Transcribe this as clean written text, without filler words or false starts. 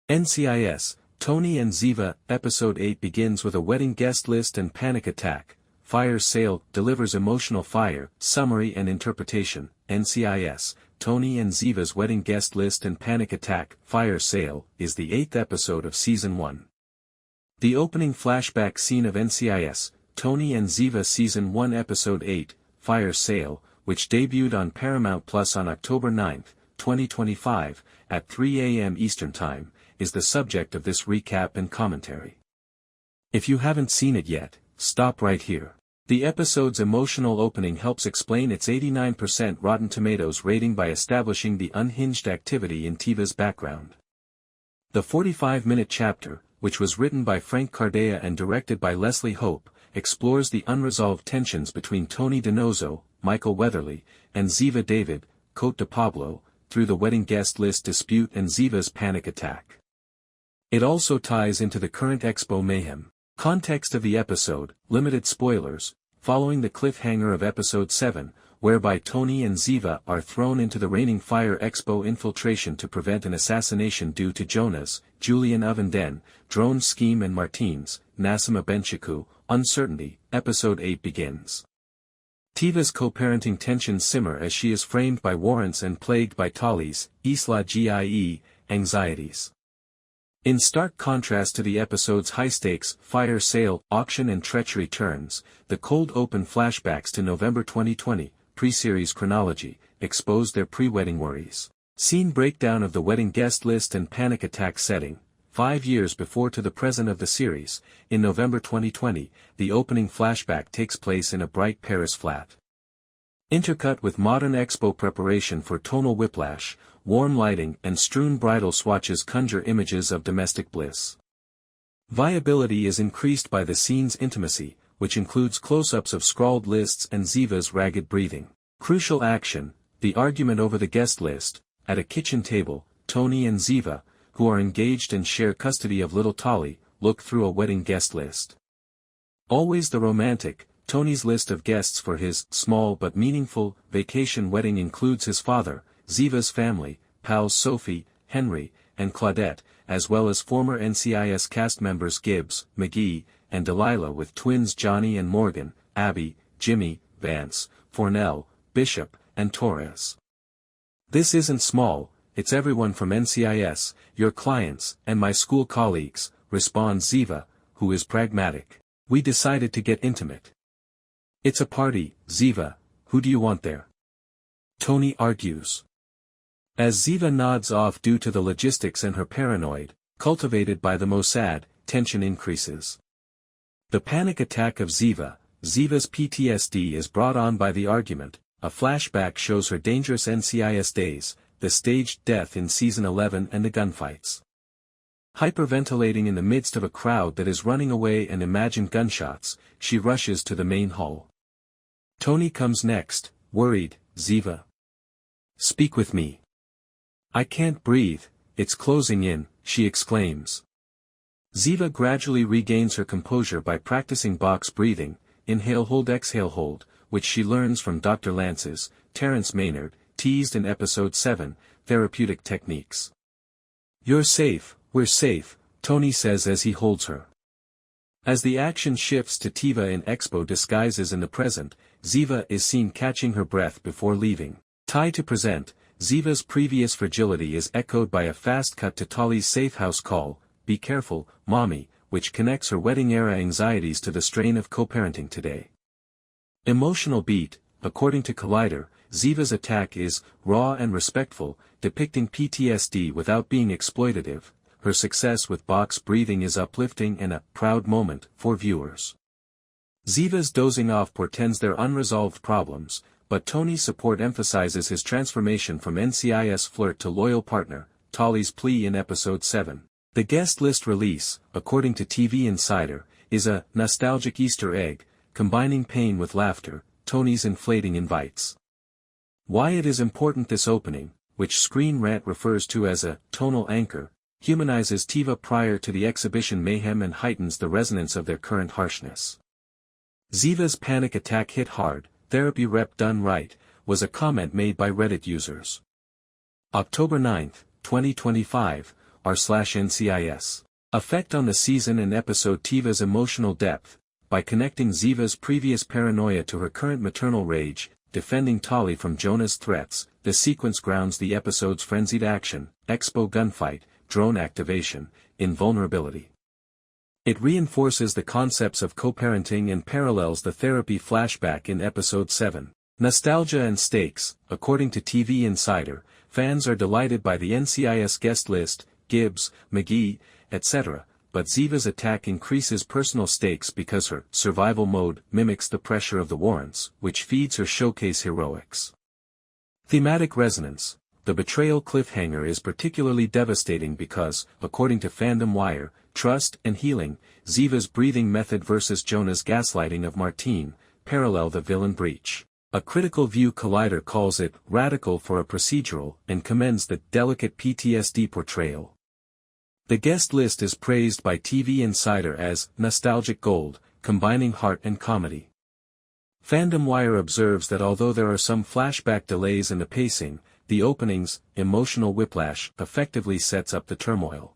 NCIS, Tony and Ziva, Episode 8 begins with a wedding guest list and panic attack. Fire sale, delivers emotional fire, summary and interpretation. NCIS, Tony and Ziva's wedding guest list and panic attack, fire sale, is the 8th episode of Season 1. The opening flashback scene of NCIS, Tony and Ziva Season 1 Episode 8, Fire Sale, which debuted on Paramount Plus on October 9, 2025, at 3 a.m. Eastern Time, is the subject of this recap and commentary. If you haven't seen it yet, stop right here. The episode's emotional opening helps explain its 89% Rotten Tomatoes rating by establishing the unhinged activity in Tiva's background. The 45-minute chapter, which was written by Frank Cardea and directed by Leslie Hope, explores the unresolved tensions between Tony Donoso, Michael Weatherly, and Ziva David, Cote de Pablo, through the wedding guest list dispute and Ziva's panic attack. It also ties into the current expo mayhem. Context of the episode, limited spoilers, following the cliffhanger of Episode 7, whereby Tony and Ziva are thrown into the raining fire expo infiltration to prevent an assassination due to Jonah's, Julian Ovenden, drone scheme and Martine's, Nassima Benchiku, uncertainty. Episode 8 begins. Tiva's co-parenting tensions simmer as she is framed by warrants and plagued by Tali's, S1XE8, anxieties. In stark contrast to the episode's high-stakes, fire sale, auction and treachery turns, the cold open flashbacks to November 2020, pre-series chronology, expose their pre-wedding worries. Scene breakdown of the wedding guest list and panic attack setting. 5 years before to the present of the series, in November 2020, the opening flashback takes place in a bright Paris flat. Intercut with modern expo preparation for tonal whiplash, warm lighting and strewn bridal swatches conjure images of domestic bliss. Viability is increased by the scene's intimacy, which includes close-ups of scrawled lists and Ziva's ragged breathing. Crucial action, the argument over the guest list. At a kitchen table, Tony and Ziva, who are engaged and share custody of little Tali, look through a wedding guest list. Always the romantic, Tony's list of guests for his small but meaningful vacation wedding includes his father, Ziva's family, pals Sophie, Henry, and Claudette, as well as former NCIS cast members Gibbs, McGee, and Delilah with twins Johnny and Morgan, Abby, Jimmy, Vance, Fornell, Bishop, and Torres. This isn't small, it's everyone from NCIS, your clients, and my school colleagues, responds Ziva, who is pragmatic. We decided to get intimate. It's a party, Ziva, who do you want there? Tony argues. As Ziva nods off due to the logistics and her paranoia, cultivated by the Mossad, tension increases. The panic attack of Ziva, Ziva's PTSD is brought on by the argument. A flashback shows her dangerous NCIS days, the staged death in Season 11 and the gunfights. Hyperventilating in the midst of a crowd that is running away and imagined gunshots, she rushes to the main hall. Tony comes next, worried. Ziva. Speak with me. I can't breathe, it's closing in, she exclaims. Ziva gradually regains her composure by practicing box breathing, inhale hold exhale hold, which she learns from Dr. Lance's, Terrence Maynard, teased in Episode 7, Therapeutic Techniques. You're safe, we're safe, Tony says as he holds her. As the action shifts to Tiva in expo disguises in the present, Ziva is seen catching her breath before leaving. Tie to present, Ziva's previous fragility is echoed by a fast cut to Tali's safehouse call, be careful, mommy, which connects her wedding-era anxieties to the strain of co-parenting today. Emotional beat, according to Collider, Ziva's attack is raw and respectful, depicting PTSD without being exploitative. Her success with box breathing is uplifting and a proud moment for viewers. Ziva's dozing off portends their unresolved problems, but Tony's support emphasizes his transformation from NCIS flirt to loyal partner, Tali's plea in Episode 7. The guest list release, according to TV Insider, is a nostalgic Easter egg, combining pain with laughter, Tony's inflating invites. Why it is important this opening, which Screen Rant refers to as a tonal anchor, humanizes Tiva prior to the exhibition mayhem and heightens the resonance of their current harshness. Ziva's panic attack hit hard, therapy rep done right, was a comment made by Reddit users. October 9, 2025, r/NCIS. Effect on the season and episode. Tiva's emotional depth. By connecting Ziva's previous paranoia to her current maternal rage, defending Tali from Jonah's threats, the sequence grounds the episode's frenzied action, expo gunfight, drone activation, in vulnerability. It reinforces the concepts of co-parenting and parallels the therapy flashback in episode 7. Nostalgia and stakes. According to TV Insider, fans are delighted by the NCIS guest list, Gibbs, McGee, etc., but Ziva's attack increases personal stakes because her survival mode mimics the pressure of the warrants, which feeds her showcase heroics. Thematic resonance. The betrayal cliffhanger is particularly devastating because, according to Fandom Wire, trust and healing, Ziva's breathing method versus Jonah's gaslighting of Martine, parallel the villain breach. A Critical View Collider calls it radical for a procedural and commends the delicate PTSD portrayal. The guest list is praised by TV Insider as nostalgic gold, combining heart and comedy. Fandom Wire observes that although there are some flashback delays in the pacing, the opening's emotional whiplash effectively sets up the turmoil.